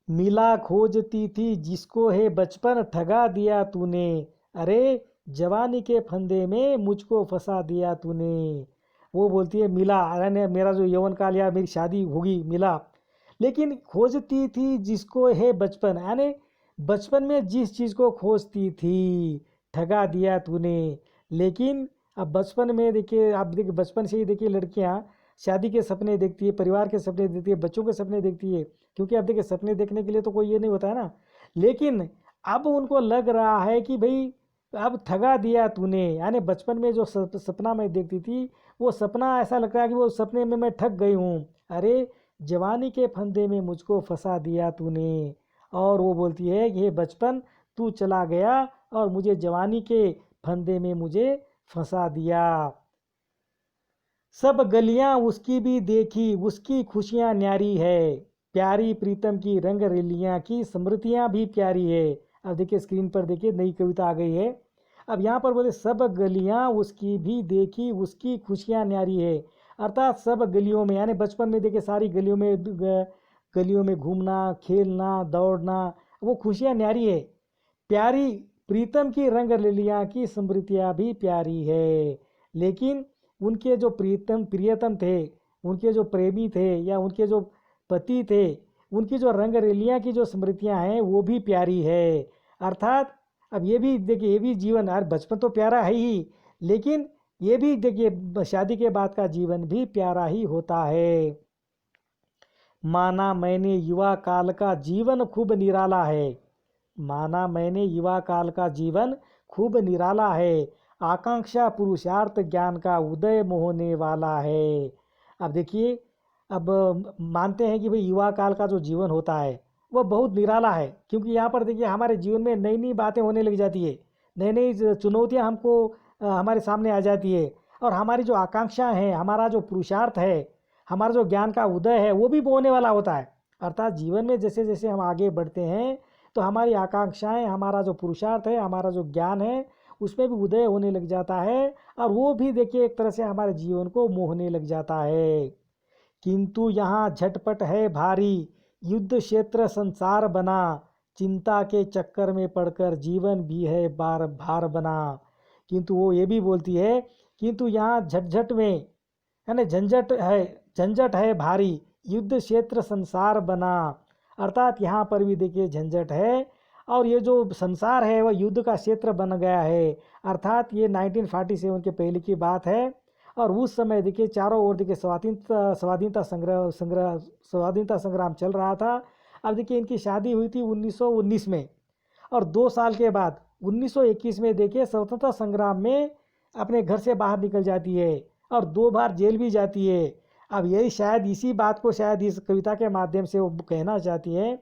मिला खोजती थी जिसको है बचपन, ठगा दिया तूने, अरे जवानी के फंदे में मुझको फंसा दिया तूने। वो बोलती है मिला, अरे मेरा जो यौवन काल या मेरी शादी होगी मिला, लेकिन खोजती थी जिसको है बचपन, यानी बचपन में जिस चीज़ को खोजती थी ठगा दिया तूने। लेकिन अब बचपन में देखिए, आप देखिए बचपन से ही देखिए लड़कियां शादी के सपने देखती है, परिवार के सपने देखती है, बच्चों के सपने देखती है, क्योंकि अब देखिए सपने देखने के लिए तो कोई ये नहीं होता है ना। लेकिन अब उनको लग रहा है कि भाई अब ठगा दिया तूने, यानी बचपन में जो सपना मैं देखती थी वो सपना ऐसा लगता है कि वो सपने में मैं ठग गई हूँ, अरे जवानी के फंदे में मुझको फंसा दिया तूने। और वो बोलती है कि हे बचपन तू चला गया और मुझे जवानी के फंदे में मुझे फंसा दिया। सब गलियां उसकी भी देखी, उसकी खुशियां न्यारी है, प्यारी प्रीतम की रंग रेलियां की स्मृतियां भी प्यारी है। अब देखिए स्क्रीन पर देखिए नई कविता आ गई है। अब यहाँ पर बोले सब गलियां उसकी भी देखी, उसकी खुशियां न्यारी है, अर्थात सब गलियों में, यानी बचपन में देखिए सारी गलियों में घूमना, खेलना, दौड़ना, वो खुशियां न्यारी है। प्यारी प्रीतम की रंग लिलियाँ की स्मृतियाँ भी प्यारी है, लेकिन उनके जो प्रियतम थे, उनके जो प्रेमी थे या उनके जो पति थे, उनकी जो रंग रेलियाँ की जो स्मृतियाँ हैं वो भी प्यारी है। अर्थात अब ये भी देखिए, ये भी जीवन, यार बचपन तो प्यारा है ही, लेकिन ये भी देखिए शादी के बाद का जीवन भी प्यारा ही होता है। माना मैंने युवा काल का जीवन खूब निराला है, माना मैंने युवा काल का जीवन खूब निराला है, आकांक्षा पुरुषार्थ ज्ञान का उदय मोहने वाला है। अब देखिए, अब मानते हैं कि भाई युवा काल का जो जीवन होता है वह बहुत निराला है, क्योंकि यहाँ पर देखिए हमारे जीवन में नई नई बातें होने लग जाती है, नई नई चुनौतियाँ हमको हमारे सामने आ जाती है, और हमारी जो आकांक्षा है, हमारा जो पुरुषार्थ है, हमारा जो ज्ञान का उदय है वो भी होने वाला होता है। अर्थात जीवन में जैसे जैसे हम आगे बढ़ते हैं तो हमारी आकांक्षाएं, हमारा जो पुरुषार्थ है, हमारा जो ज्ञान है, उसमें भी उदय होने लग जाता है, और वो भी देखिए एक तरह से हमारे जीवन को मोहने लग जाता है। किंतु यहाँ झटपट है भारी, युद्ध क्षेत्र संसार बना, चिंता के चक्कर में पड़कर जीवन भी है बार भार बना। किंतु वो ये भी बोलती है, किंतु यहाँ झटझट में, यानी झंझट है भारी, युद्ध क्षेत्र संसार बना, अर्थात यहाँ पर भी देखिए झंझट है, और ये जो संसार है वह युद्ध का क्षेत्र बन गया है। अर्थात ये 1947 के पहले की बात है, और उस समय देखिए चारों ओर देखिए स्वाधीनता संग्राम चल रहा था। अब देखिए इनकी शादी हुई थी 1919 में, और 2 साल के बाद 1921 में देखिए स्वतंत्रता संग्राम में अपने घर से बाहर निकल जाती है, और 2 बार जेल भी जाती है। अब यही शायद इसी बात को शायद इस कविता के माध्यम से वो कहना चाहती है,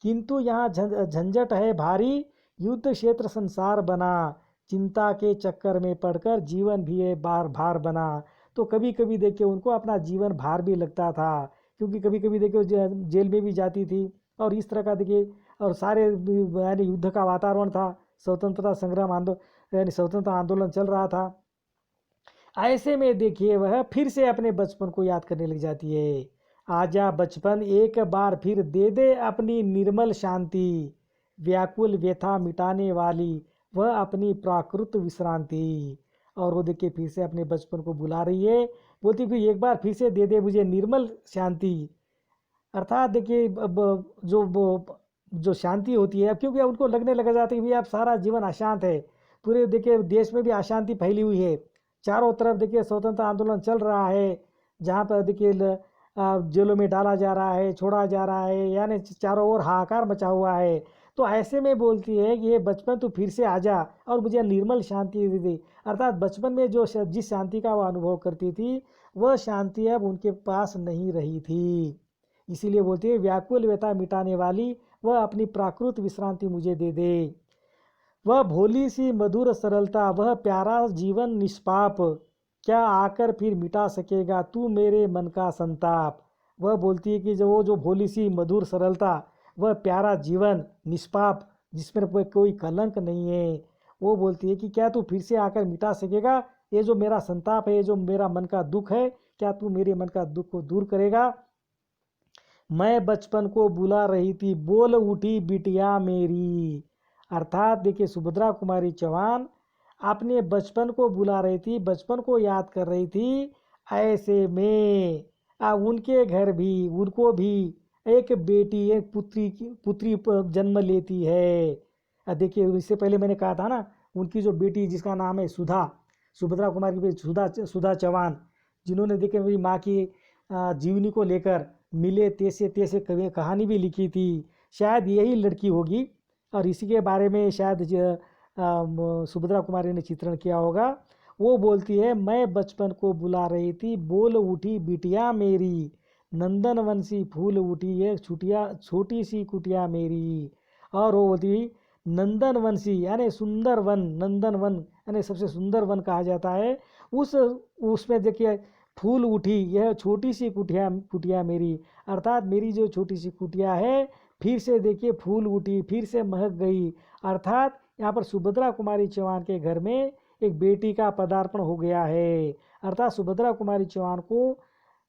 किंतु यहाँ झंझट है भारी, युद्ध क्षेत्र संसार बना, चिंता के चक्कर में पड़कर जीवन भी है बार भार बना। तो कभी कभी देखिए उनको अपना जीवन भार भी लगता था, क्योंकि कभी कभी देखिए जेल में भी जाती थी, और इस तरह का देखिए, और सारे यानी युद्ध का वातावरण था, स्वतंत्रता संग्राम आंदोलन यानी स्वतंत्रता आंदोलन चल रहा था। ऐसे में देखिए वह फिर से अपने बचपन को याद करने लग जाती है। आजा बचपन एक बार फिर दे दे अपनी निर्मल शांति, व्याकुल व्यथा मिटाने वाली वह अपनी प्राकृत विश्रांति। और वो देखिए फिर से अपने बचपन को बुला रही है, बोलती फिर एक बार फिर से दे दे मुझे निर्मल शांति। अर्थात देखिए अब जो शांति होती है, अब क्योंकि उनको लगने लगा जाता है कि भाई अब सारा जीवन अशांत है, पूरे देखिए देश में भी अशांति फैली हुई है, चारों तरफ देखिए स्वतंत्र आंदोलन चल रहा है, जहाँ पर देखिए जेलों में डाला जा रहा है, छोड़ा जा रहा है, यानी चारों ओर हाहाकार मचा हुआ है। तो ऐसे में बोलती है कि ये बचपन तू फिर से आ जा और मुझे निर्मल शांति दे दे। अर्थात बचपन में जो जिस शांति का वो अनुभव करती थी, वह शांति अब उनके पास नहीं रही थी। इसीलिए बोलती है व्याकुल व्यथा मिटाने वाली वह अपनी प्राकृत विश्रांति मुझे दे दे। वह भोली सी मधुर सरलता, वह प्यारा जीवन निष्पाप, क्या आकर फिर मिटा सकेगा तू मेरे मन का संताप। वह बोलती है कि जो भोली सी मधुर सरलता, वह प्यारा जीवन निष्पाप जिसमें कोई कलंक नहीं है, वो बोलती है कि क्या तू फिर से आकर मिटा सकेगा ये जो मेरा संताप है, ये जो मेरा मन का दुख है, क्या तू मेरे मन का दुख को दूर करेगा। मैं बचपन को बुला रही थी बोल उठी बिटिया मेरी। अर्थात देखिए सुभद्रा कुमारी चौहान अपने बचपन को बुला रही थी, बचपन को याद कर रही थी। ऐसे में उनके घर भी उनको भी एक बेटी, एक पुत्री जन्म लेती है। देखिए इससे पहले मैंने कहा था ना, उनकी जो बेटी जिसका नाम है सुधा, सुभद्रा कुमारी की बेटी सुधा चौहान, जिन्होंने देखिए मेरी माँ की जीवनी को लेकर मिले तैसे तैसे कहानी भी लिखी थी, शायद यही लड़की होगी और इसी के बारे में शायद सुभद्रा कुमारी ने चित्रण किया होगा। वो बोलती है मैं बचपन को बुला रही थी बोल उठी बिटिया मेरी, नंदन वंशी फूल उठी एक छोटी सी कुटिया मेरी। और वो बोलती नंदन वंशी यानी सुंदर वन, नंदन वन यानी सबसे सुंदर वन कहा जाता है, उसमें देखिए फूल उठी यह छोटी सी कुटिया मेरी। अर्थात मेरी जो छोटी सी कुटिया है फिर से देखिए फूल उठी, फिर से महक गई। अर्थात यहाँ पर सुभद्रा कुमारी चौहान के घर में एक बेटी का पदार्पण हो गया है। अर्थात सुभद्रा कुमारी चौहान को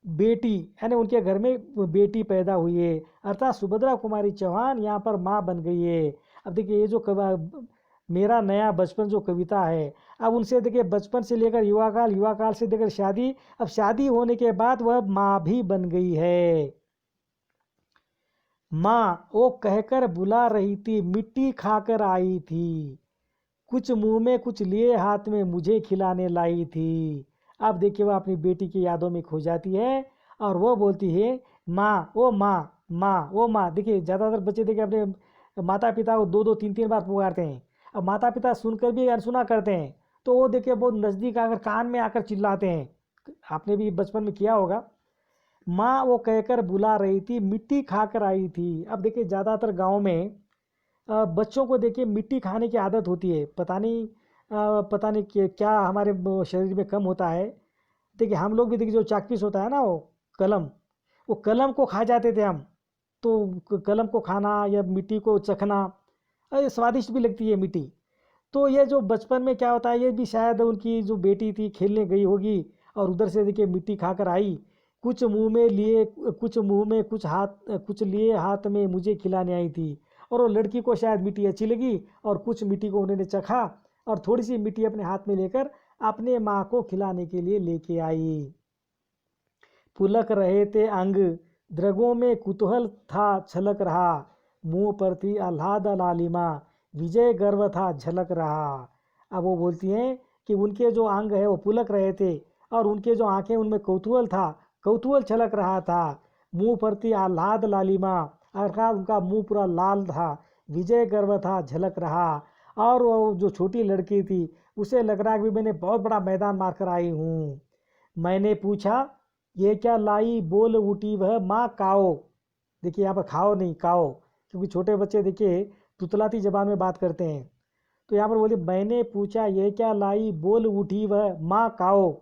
बेटी यानी उनके घर में बेटी पैदा हुई है, अर्थात सुभद्रा कुमारी चौहान यहाँ पर माँ बन गई है। अब देखिए ये जो मेरा नया बचपन जो कविता है, अब उनसे देखिए बचपन से लेकर युवा काल से लेकर शादी, अब शादी होने के बाद वह माँ भी बन गई है। माँ वो कहकर बुला रही थी मिट्टी खाकर आई थी, कुछ मुंह में कुछ लिए हाथ में मुझे खिलाने लाई थी। अब देखिए वह अपनी बेटी की यादों में खो जाती है और वो बोलती है माँ ओ माँ, माँ ओ माँ। देखिए ज़्यादातर बच्चे देखिए अपने माता पिता को दो दो तीन तीन बार पुकारते हैं, अब माता पिता सुनकर भी अनसुना करते हैं, तो वो देखिए बहुत नज़दीक आकर कान में आकर चिल्लाते हैं, आपने भी बचपन में किया होगा। माँ वो कहकर बुला रही थी मिट्टी खाकर आई थी। अब देखिए ज़्यादातर गाँव में बच्चों को देखिए मिट्टी खाने की आदत होती है, पता नहीं क्या हमारे शरीर में कम होता है। देखिए हम लोग भी देखिए जो चाकपीस होता है ना, वो कलम को खा जाते थे हम, तो कलम को खाना या मिट्टी को चखना, अरे स्वादिष्ट भी लगती है मिट्टी। तो ये जो बचपन में क्या होता है, ये भी शायद उनकी जो बेटी थी खेलने गई होगी और उधर से देखिए मिट्टी खाकर आई, कुछ मुंह में लिए कुछ लिए हाथ में मुझे खिलाने आई थी। और वो लड़की को शायद मिट्टी अच्छी लगी और कुछ मिट्टी को उन्होंने चखा और थोड़ी सी मिट्टी अपने हाथ में लेकर अपने माँ को खिलाने के लिए लेके आई। पुलक रहे थे अंग, द्रगों में कुतूहल था छलक रहा, मुंह पर थी आह्लाद लालिमा, विजय गर्व था झलक रहा। अब वो बोलती हैं कि उनके जो अंग है वो पुलक रहे थे और उनके जो आंखें उनमें कौतूहल छलक रहा था, मुंह पर थी आह्लाद लालिमा, अर्थात उनका मुंह पूरा लाल था, विजय गर्व था झलक रहा। और वो जो छोटी लड़की थी उसे लग रहा है कि मैंने बहुत बड़ा मैदान मार कर आई हूँ। मैंने पूछा ये क्या लाई, बोल उठी वह माँ काओ। देखिए यहाँ पर खाओ नहीं काओ, क्योंकि छोटे बच्चे देखिए तुतलाती जबान में बात करते हैं। तो यहाँ पर बोले मैंने पूछा ये क्या लाई, बोल उठी वह माँ काओ,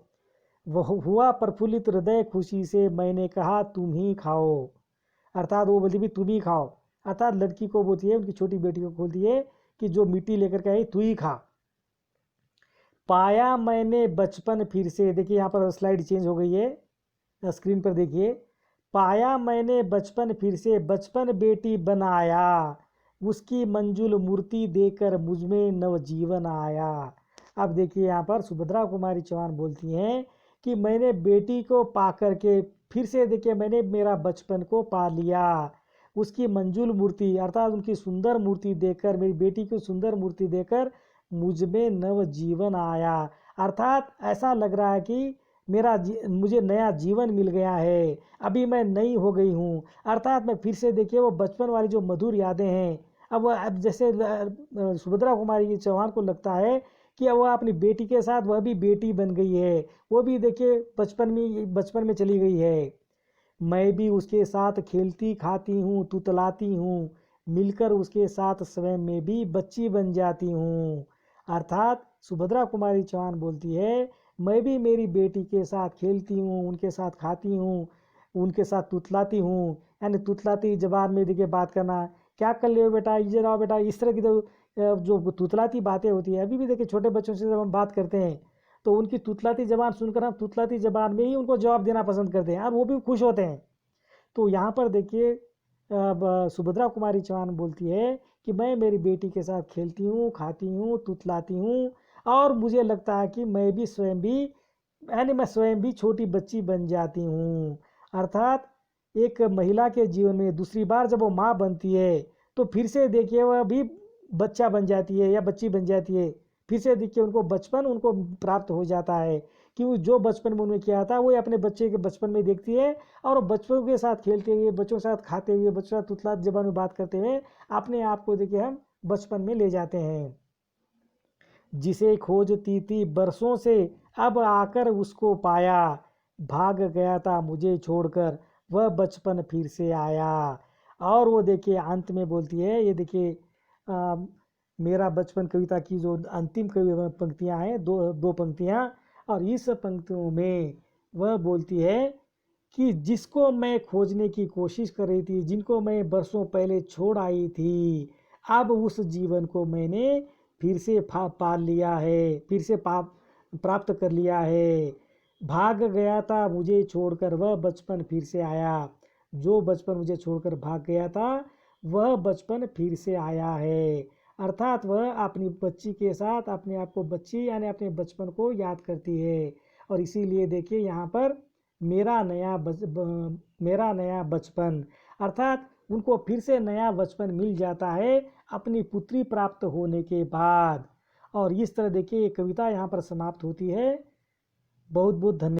वह हुआ प्रफुल्लित हृदय खुशी से, मैंने कहा तुम ही खाओ। अर्थात वो बोलती भी तुम ही खाओ। अर्थात लड़की को बोलती है, उनकी छोटी बेटी को बोलती है कि जो मिट्टी लेकर के आई तू ही खा। पाया मैंने बचपन फिर से, देखिए यहाँ पर स्लाइड चेंज हो गई है, स्क्रीन पर देखिए। पाया मैंने बचपन फिर से, बचपन बेटी बनाया, उसकी मंजुल मूर्ति देकर मुझमें नवजीवन आया। अब देखिए यहाँ पर सुभद्रा कुमारी चौहान बोलती हैं कि मैंने बेटी को पा करके फिर से देखिए मैंने मेरा बचपन को पा लिया, उसकी मंजुल मूर्ति अर्थात उनकी सुंदर मूर्ति देखकर, मेरी बेटी की सुंदर मूर्ति देखकर मुझ में नव जीवन आया। अर्थात ऐसा लग रहा है कि मुझे नया जीवन मिल गया है, अभी मैं नई हो गई हूँ। अर्थात मैं फिर से देखिए वो बचपन वाली जो मधुर यादें हैं, अब जैसे सुभद्रा कुमारी चौहान को लगता है कि अब वह अपनी बेटी के साथ वह भी बेटी बन गई है, वो भी देखिए बचपन में चली गई है। मैं भी उसके साथ खेलती खाती हूँ, तुतलाती हूँ, मिलकर उसके साथ स्वयं में भी बच्ची बन जाती हूँ। अर्थात सुभद्रा कुमारी चौहान बोलती है मैं भी मेरी बेटी के साथ खेलती हूँ, उनके साथ खाती हूँ, उनके साथ तुतलाती हूँ। यानी तुतलाती जबान में देखिए बात करना, क्या कर ले बेटा, इधर आओ बेटा, इस तरह की जो तुतलाती बातें होती है। अभी भी देखिए छोटे बच्चों से जब हम बात करते हैं तो उनकी तुतलाती जबान सुनकर हम तुतलाती जबान में ही उनको जवाब देना पसंद करते हैं और वो भी खुश होते हैं। तो यहाँ पर देखिए सुभद्रा कुमारी चौहान बोलती है कि मैं मेरी बेटी के साथ खेलती हूँ, खाती हूँ, तुतलाती हूँ, और मुझे लगता है कि मैं भी स्वयं भी यानी मैं स्वयं भी छोटी बच्ची बन जाती हूँ। अर्थात एक महिला के जीवन में दूसरी बार जब वो माँ बनती है तो फिर से देखिए वह भी बच्चा बन जाती है या बच्ची बन जाती है। फिर से देखिए उनको बचपन उनको प्राप्त हो जाता है कि वो जो बचपन में उन्होंने किया था वो अपने बच्चे के बचपन में देखती है, और बच्चों के साथ खेलते हुए, बच्चों के साथ खाते हुए, बच्चों के साथ तुतलात जबान में बात करते हुए अपने आप को देखिए हम बचपन में ले जाते हैं। जिसे खोजती थी बरसों से अब आकर उसको पाया, भाग गया था मुझे छोड़कर वह बचपन फिर से आया। और वो देखिए अंत में बोलती है, ये देखिए मेरा बचपन कविता की जो अंतिम पंक्तियां हैं, दो पंक्तियां, और इस पंक्तियों में वह बोलती है कि जिसको मैं खोजने की कोशिश कर रही थी, जिनको मैं बरसों पहले छोड़ आई थी, अब उस जीवन को मैंने फिर से पाल लिया है, फिर से प्राप्त कर लिया है। भाग गया था मुझे छोड़कर वह बचपन फिर से आया, जो बचपन मुझे छोड़कर भाग गया था वह बचपन फिर से आया है। अर्थात वह अपनी बच्ची के साथ अपने आप को बच्ची यानी अपने बचपन को याद करती है। और इसीलिए देखिए यहाँ पर मेरा नया बचपन, अर्थात उनको फिर से नया बचपन मिल जाता है अपनी पुत्री प्राप्त होने के बाद। और इस तरह देखिए ये कविता यहाँ पर समाप्त होती है। बहुत बहुत धन्यवाद।